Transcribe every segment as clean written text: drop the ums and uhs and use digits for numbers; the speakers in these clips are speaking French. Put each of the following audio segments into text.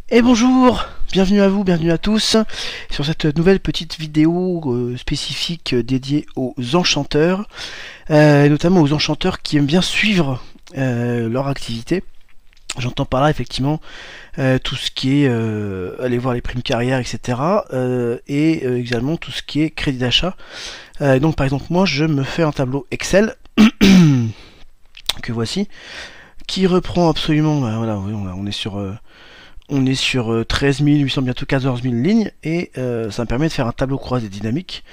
Et bonjour, bienvenue à vous, bienvenue à tous sur cette nouvelle petite vidéo spécifique dédiée aux enchanteurs, notamment aux enchanteurs qui aiment bien suivre leur activité. J'entends par là effectivement tout ce qui est aller voir les primes carrières, etc. Et également tout ce qui est crédit d'achat. Donc par exemple moi je me fais un tableau Excel que voici, qui reprend absolument, voilà, on est sur 13 800, bientôt 14 000 lignes, et ça me permet de faire un tableau croisé dynamique.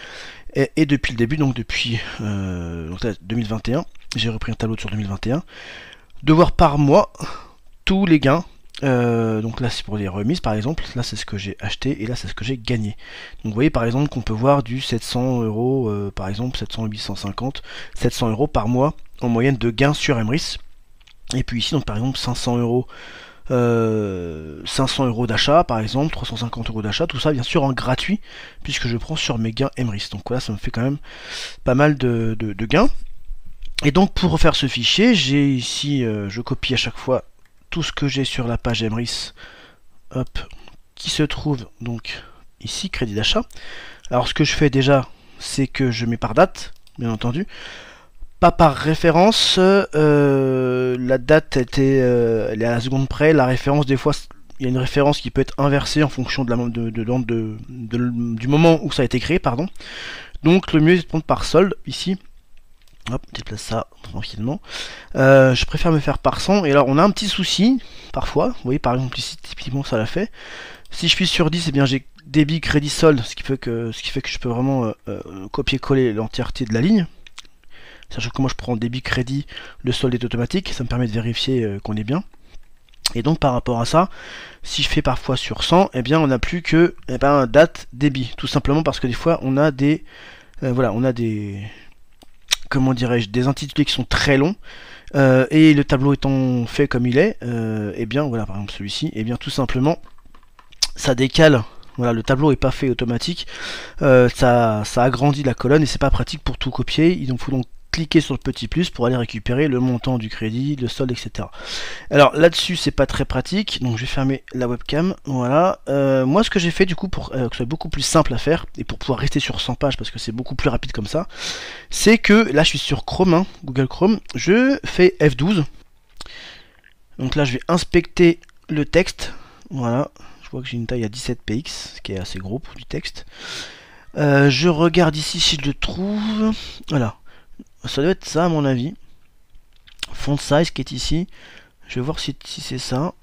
Et depuis le début, donc depuis donc là, 2021, j'ai repris un tableau sur 2021, de voir par mois tous les gains. Donc là c'est pour les remises par exemple, là c'est ce que j'ai acheté et là c'est ce que j'ai gagné. Donc vous voyez par exemple qu'on peut voir du 700 euros, par exemple 700, 850, 700 euros par mois en moyenne de gains sur Emrys. Et puis ici donc par exemple 500 euros 500 euros d'achat par exemple, 350 euros d'achat, tout ça bien sûr en gratuit puisque je prends sur mes gains Emrys. Donc voilà, ça me fait quand même pas mal de gains. Et donc pour refaire ce fichier, j'ai ici, je copie à chaque fois tout ce que j'ai sur la page Emrys, hop, qui se trouve donc ici, crédit d'achat. Alors ce que je fais déjà, c'est que je mets par date, bien entendu. Pas par référence, la date elle est à la seconde près, la référence des fois il y a une référence qui peut être inversée en fonction du moment où ça a été créé, pardon. Donc le mieux c'est de prendre par solde ici. Hop, déplace ça tranquillement. Je préfère me faire par 100. Et alors on a un petit souci parfois. Vous voyez par exemple ici typiquement ça l'a fait. Si je suis sur 10, eh bien j'ai débit, crédit, solde, ce qui fait que je peux vraiment copier-coller l'entièreté de la ligne. Sachant que moi je prends débit, crédit, le solde est automatique, ça me permet de vérifier qu'on est bien. Et donc par rapport à ça, si je fais parfois sur 100, eh bien on n'a plus que date, débit. Tout simplement parce que des fois on a des... comment dirais-je, des intitulés qui sont très longs. Et le tableau étant fait comme il est, et bien voilà par exemple celui-ci, et bien tout simplement ça décale. Voilà, le tableau est pas fait automatique, ça agrandit la colonne et c'est pas pratique pour tout copier. Il faut donc cliquer sur le petit plus pour aller récupérer le montant du crédit, le solde, etc. Alors là-dessus c'est pas très pratique, donc je vais fermer la webcam. Voilà, moi ce que j'ai fait du coup pour que ce soit beaucoup plus simple à faire et pour pouvoir rester sur 100 pages parce que c'est beaucoup plus rapide comme ça, c'est que là je suis sur Chrome, hein, Google Chrome, je fais F12. Donc là je vais inspecter le texte. Voilà, je vois que j'ai une taille à 17 px, ce qui est assez gros pour du texte. Je regarde ici si je le trouve. Voilà, ça doit être ça à mon avis. Font size qui est ici. Je vais voir si c'est ça.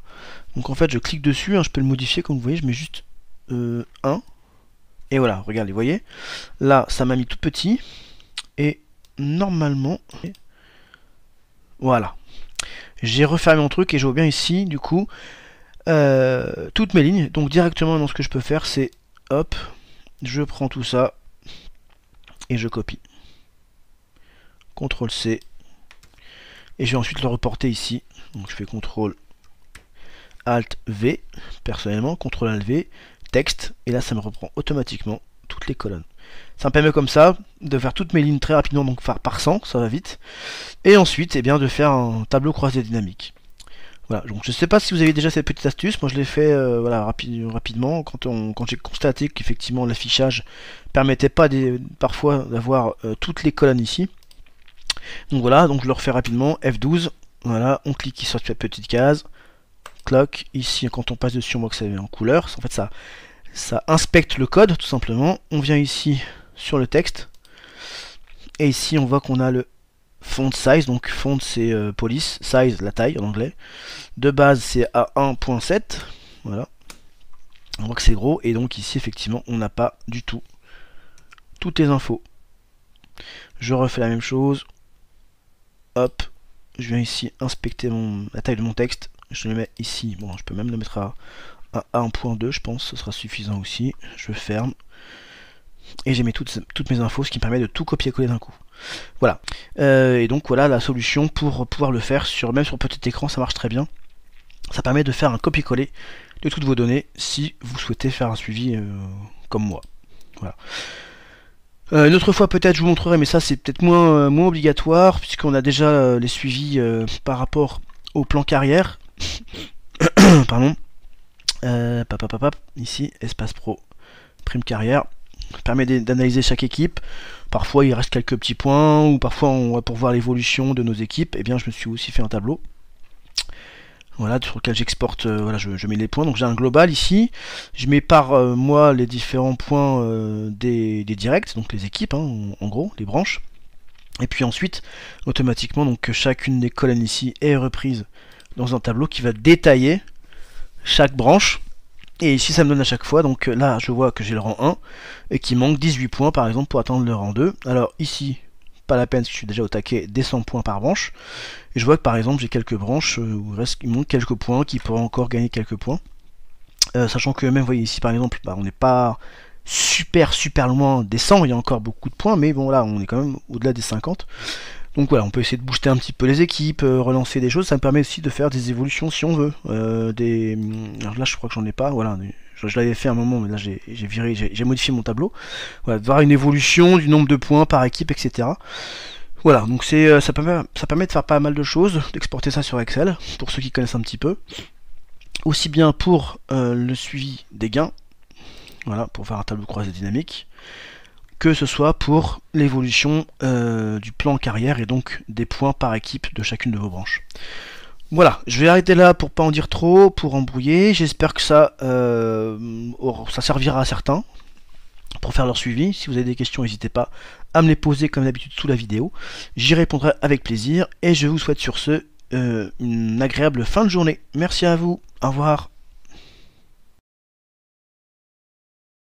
Donc en fait je clique dessus, hein, je peux le modifier comme vous voyez, je mets juste 1. Et voilà, regardez, vous voyez. Là ça m'a mis tout petit. Et normalement... Voilà. J'ai refermé mon truc et je vois bien ici du coup toutes mes lignes. Donc directement dans ce que je peux faire c'est hop, je prends tout ça et je copie. CTRL C. Et je vais ensuite le reporter ici. Donc je fais CTRL ALT V, personnellement, CTRL ALT V, texte, et là ça me reprend automatiquement toutes les colonnes. Ça me permet comme ça de faire toutes mes lignes très rapidement, donc faire par 100, ça va vite. Et ensuite, eh bien, de faire un tableau croisé dynamique. Voilà, donc je sais pas si vous avez déjà cette petite astuce, moi je l'ai fait voilà, rapidement, quand j'ai constaté qu'effectivement l'affichage permettait pas parfois d'avoir toutes les colonnes ici. Donc voilà, donc je le refais rapidement, F12, voilà, on clique sur cette petite case, clock, ici quand on passe dessus on voit que ça est en couleur, en fait ça inspecte le code tout simplement. On vient ici sur le texte, et ici on voit qu'on a le font size, donc font c'est police, size la taille en anglais, de base c'est à 1.7, voilà, on voit que c'est gros, et donc ici effectivement on n'a pas du tout toutes les infos. Je refais la même chose, hop, je viens ici inspecter la taille de mon texte, je le mets ici, bon je peux même le mettre à 1.2 je pense, ce sera suffisant aussi, je ferme, et j'ai mis toutes mes infos, ce qui me permet de tout copier-coller d'un coup. Voilà, et donc voilà la solution pour pouvoir le faire, même sur petit écran ça marche très bien. Ça permet de faire un copier-coller de toutes vos données si vous souhaitez faire un suivi comme moi. Voilà. Une autre fois peut-être je vous montrerai, mais ça c'est peut-être moins obligatoire, puisqu'on a déjà les suivis par rapport au plan carrière. Pardon. Ici, espace pro, prime carrière. Ça permet d'analyser chaque équipe. Parfois il reste quelques petits points, ou parfois pour voir l'évolution de nos équipes, et bien je me suis aussi fait un tableau. Voilà, sur lequel j'exporte, voilà, je mets les points. Donc j'ai un global ici. Je mets par moi les différents points des directs, donc les équipes, hein, en gros, les branches. Et puis ensuite, automatiquement, donc chacune des colonnes ici est reprise dans un tableau qui va détailler chaque branche. Et ici ça me donne à chaque fois, donc là je vois que j'ai le rang 1 et qu'il manque 18 points par exemple pour atteindre le rang 2. Alors ici, pas la peine, je suis déjà au taquet des 100 points par branche. Et je vois que par exemple j'ai quelques branches où il manque quelques points, qui pourraient encore gagner quelques points. Sachant que même, vous voyez ici par exemple, on n'est pas super loin des 100, il y a encore beaucoup de points, mais bon là on est quand même au-delà des 50. Donc voilà, on peut essayer de booster un petit peu les équipes, relancer des choses, ça me permet aussi de faire des évolutions si on veut. Alors là je crois que j'en ai pas, voilà, je l'avais fait à un moment, mais là j'ai modifié mon tableau. Voilà, de voir une évolution du nombre de points par équipe, etc. Voilà, donc ça permet de faire pas mal de choses, d'exporter ça sur Excel, pour ceux qui connaissent un petit peu. Aussi bien pour le suivi des gains, voilà, pour faire un tableau croisé dynamique, que ce soit pour l'évolution du plan carrière et donc des points par équipe de chacune de vos branches. Voilà, je vais arrêter là pour pas en dire trop, pour embrouiller. J'espère que ça servira à certains pour faire leur suivi. Si vous avez des questions, n'hésitez pas à me les poser comme d'habitude sous la vidéo. J'y répondrai avec plaisir et je vous souhaite sur ce une agréable fin de journée. Merci à vous, au revoir.